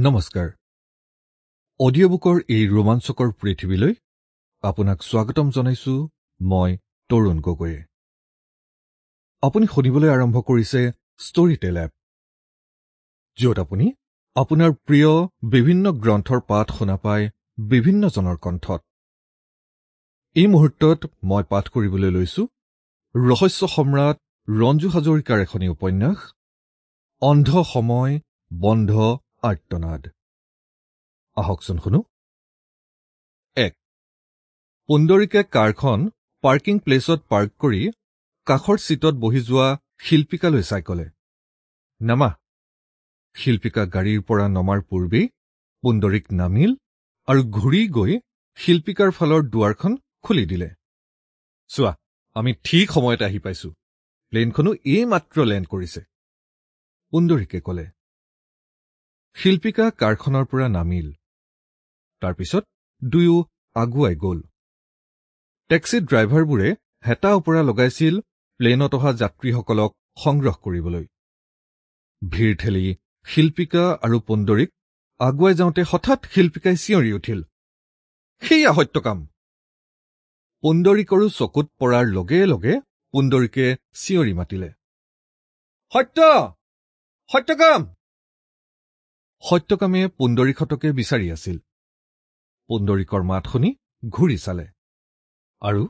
নমস্কাৰ অডিঅ' বুকৰ এই ৰোমাঞ্চকৰ পৃথিৱীলৈ আপোনাক স্বাগতম জনাইছো মই তৰুণ গগৈ আপুনি শুনিবলৈ আৰম্ভ কৰিছে ষ্টৰী টেল এপ য'ত আপুনি আপোনাৰ প্ৰিয় বিভিন্ন গ্ৰন্থৰ পাঠ শুনা পায় বিভিন্ন জনৰ কণ্ঠত এই মুহূৰ্তত মই পাঠ কৰিবলৈ লৈছো ৰহস্য সম্ৰাট ৰঞ্জু হাজৰিকাৰ এখনি উপন্যাস অন্ধ সময় বন্ধ আৰ্তনাদ আহকচোন শুনো 1 পুণ্ডৰীকে কাৰখন পাৰ্কিং প্লেচত পাৰ্ক কৰি কাষৰ চিটত বহি যোৱা শিল্পিকালৈ চাই কলে নামা শিল্পিকা গাড়ীৰ পৰা নমাৰ পূৰ্বেই পুণ্ডৰীক নামিল আৰু ঘূৰি গৈ শিল্পিকাৰ ফালৰ দুৱাৰখন খুলি দিলে চোৱা আমি ঠিক সময়তে আহি পাইছো প্লেনখনো এইমাত্ৰ লেণ্ড কৰিছে পুণ্ডৰীকে কলে শিল্পিকা কাৰখনৰ পৰা নামিল তাৰপিছত দুয়ো আগুৱাই গল টেক্সি ড্ৰাইভাৰবোৰে হেতা ওপৰা লগাইছিল প্লেনত অহা যাত্ৰীসকলক সংগ্ৰহ কৰিবলৈ ভিৰ ঠেলি শিল্পিকা আৰু পুণ্ডৰীক আগুৱাই যাওঁতে হঠাৎ শিল্পিকাই চিঞৰি উঠিল সেয়া সত্যকাম পুণ্ডৰীকৰো চকুত পৰাৰ লগে লগে পুণ্ডৰীকে চিঞৰি মাতিলে সত্যকাম সত্যকামে পুণ্ডৰীকহঁতকে বিচাৰি আছিল পুণ্ডৰীকৰ মাত শুনি ঘূৰি চালে আৰু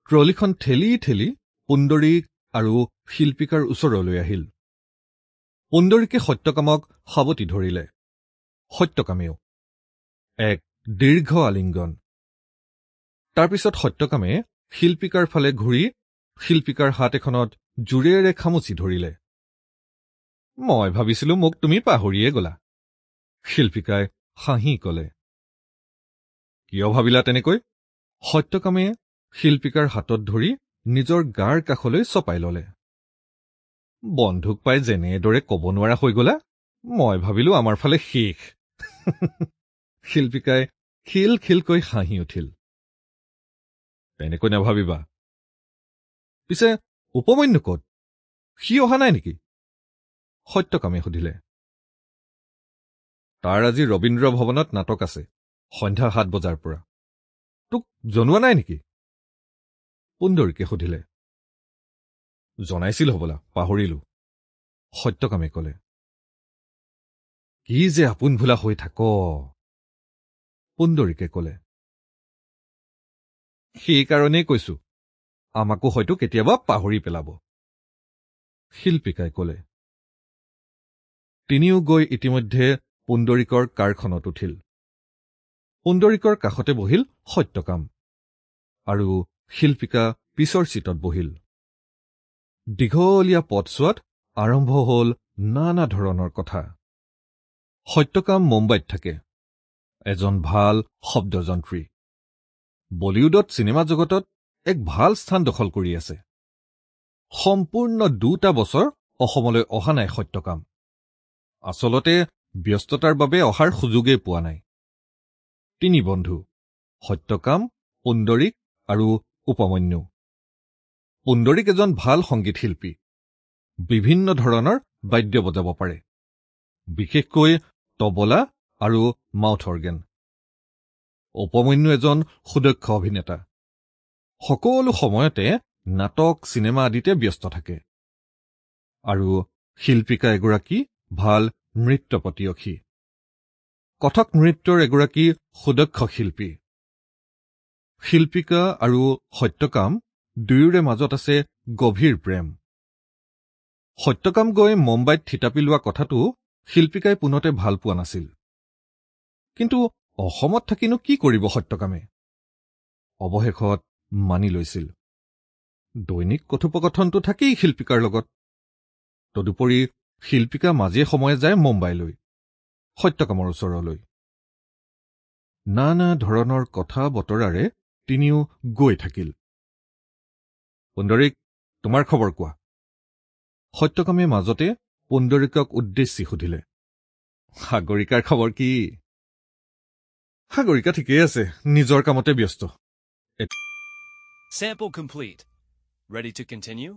ট্ৰলীখন ঠেলি ঠেলি পুণ্ডৰীক আৰু শিল্পিকাৰ ওচৰলৈ আহিল পুণ্ডৰীকে সত্যকামক সাৱটি ধৰিলে সত্যকামেও এক দীৰ্ঘ আলিংগন তাৰপিছত সত্যকামে শিল্পিকাৰ ফালে ঘূৰি শিল্পিকাৰ হাত এখনত জোৰেৰে খামুচি ধৰিলে মই ভাবিছিলো মোক তুমি পাহৰিয়ে গলা শিল্পিকাই হাঁহি কলে কিয় ভাবিলা তেনেকৈ সত্যকামে শিল্পিকাৰ হাতত ধৰি নিজৰ গাৰ কাষলৈ চপাই ললে বন্ধুক পাই যেনেদৰে কব নোৱাৰা হৈ গলা মই ভাবিলো আমাৰ ফালে শেষ শিল্পিকাই খিল খিলকৈ হাঁহি উঠিল তেনেকৈ নাভাবিবা পিছে উপমন্যু কত সি অহা নাই নেকি সত্যকামে সুধিলে তাৰ আজি ৰবীন্দ্ৰ ভৱনত নাটক আছে সন্ধ্যা 7 বজাৰ পৰা তোক জনোৱা নাই নেকি পুণ্ডৰীকে সুধিলে জনাইছিল হবলা পাহৰিলো সত্যকামে কলে কি যে আপোন ভোলা হৈ থাক পুণ্ডৰীকে কলে সেইকাৰণেই কৈছো আমাকো হয়তো কেতিয়াবা পাহৰি পেলাব শিল্পিকাই কলে তিনিও গৈ ইতিমধ্যে পুণ্ডৰীকৰ কাৰখনত উঠিল পুণ্ডৰীকৰ কাষতে বহিল সত্যকাম আৰু শিল্পিকা পিছৰ চিটত বহিল দীঘলীয়া পথছোৱাত আৰম্ভ হল নানা ধৰণৰ কথা সত্যকাম মুম্বাইত থাকে এজন ভাল শব্দযন্ত্ৰী বলিউডত চিনেমা জগতত এক ভাল স্থান দখল কৰি আছে সম্পূৰ্ণ 2টা বছৰ অসমলৈ অহা নাই সত্যকাম আচলতে ব্যস্ততাৰ বাবে অহাৰ সুযোগেই পোৱা নাই তিনি বন্ধু সত্যকাম পুণ্ডৰীক আৰু উপমন্যু পুণ্ডৰীক এজন ভাল সংগীত শিল্পী বিভিন্ন ধৰণৰ বাদ্য বজাব পাৰে বিশেষকৈ তবলা আৰু মাউথ অৰ্গেন উপমন্যু এজন সুদক্ষ অভিনেতা সকলো সময়তে নাটক চিনেমা আদিতে ব্যস্ত থাকে আৰু শিল্পিকা এগৰাকী ভাল নৃত্যপটীয়সী কথক নৃত্যৰ এগৰাকী সুদক্ষ শিল্পী শিল্পিকা আৰু সত্যকাম দুয়োৰে মাজত আছে গভীৰ প্ৰেম সত্যকাম গৈ মুম্বাইত থিতাপি লোৱা কথাটো শিল্পিকাই পুনতে ভাল পোৱা নাছিল কিন্তু অসমত থাকিনো কি কৰিব সত্যকামে অৱশেষত মানি লৈছিল দৈনিক কথোপকথনটো থাকেই শিল্পিকাৰ লগত তদুপৰি শিল্পিকা মাজে সময়ে যায় মুম্বাইলৈ সত্যকামৰ ওচৰলৈ নানা ধৰণৰ কথা বতৰাৰে তিনিও গৈ থাকিল পুণ্ডৰীক তোমাৰ খবৰ কোৱা সত্যকামে মাজতে পুণ্ডৰীকক উদ্দেশ্যি সুধিলে সাগৰিকাৰ খবৰ কি সাগৰিকা ঠিকেই আছে নিজৰ কামতে ব্যস্ত Sample complete. Ready to continue?